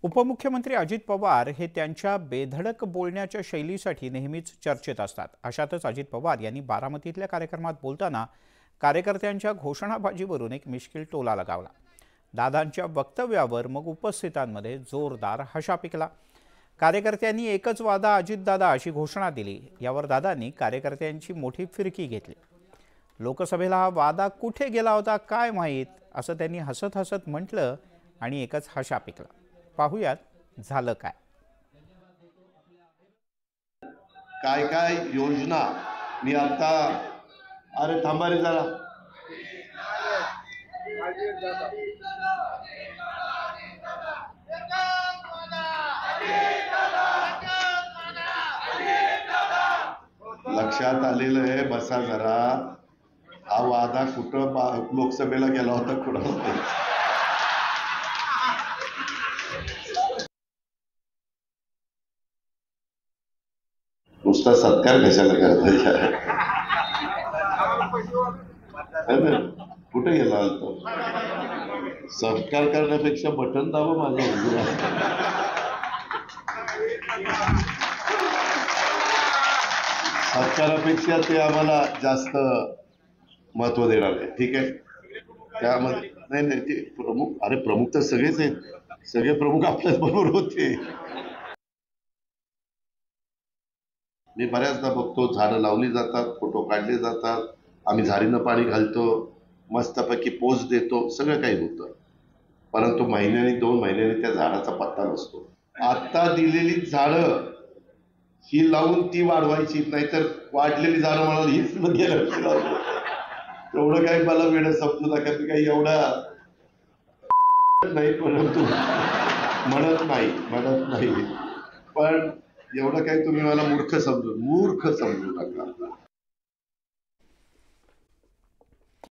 उपमुख्यमंत्री अजित पवार हे त्यांच्या बेधडक बोलण्याच्या शैलीसाठी नेहमीच चर्चेत असतात। अशातच अजित पवार यांनी बारामतीतल्या कार्यक्रमात बोलताना कार्यकर्त्यांच्या घोषणाबाजीवरून एक मिश्किल टोला लगावला। दादांच्या वक्तव्यावर मग उपस्थितांमध्ये जोरदार हशा पिकला। कार्यकर्त्यांनी एकच वादा अजितदादा अशी घोषणा दिली। यावर दादांनी कार्यकर्त्यांची मोठी फिरकी घेतली। लोकसभेला हा वादा कुठे गेला होता काय माहीत असं त्यांनी हसत हसत म्हटलं आणि एकच हशा पिकला। पाहुयात झालं काय। काय काय योजना मी आता अरे थांबा रे जरा लक्षात आलेलं आहे। बसा जरा, हा वादा कुठं लोकसभेला गेला होता कुणाला नुसता सत्कार कशाला करता? कुठे गेला तो? सत्कार करण्यापेक्षा बटन दाबा माझं उजवा। सत्कारापेक्षा ते आम्हाला जास्त महत्व देणार आहे। ठीक आहे, त्यामध्ये नाही ते प्रमुख, अरे प्रमुख तर सगळेच आहेत, सगळे प्रमुख आपल्याच बरोबर होते। मी बऱ्याचदा बघतो झाडं लावली जातात, फोटो काढले जातात, आम्ही झाडीनं पाणी घालतो, मस्तपैकी पोच देतो, सगळं काही होतं, परंतु महिन्यानी 2 महिन्यांनी त्या झाडाचा पत्ता नसतो। आता दिलेली झाडं ही लावून ती वाढवायची, नाहीतर वाढलेली झाडं म्हणाल हीच गेल्या वर्षी लावली। एवढं काही मला वेळ समजू नका, मी काही एवढा नाही, परंतु म्हणत नाही, पण एवढं काही तुम्ही मला मूर्ख समजू नका।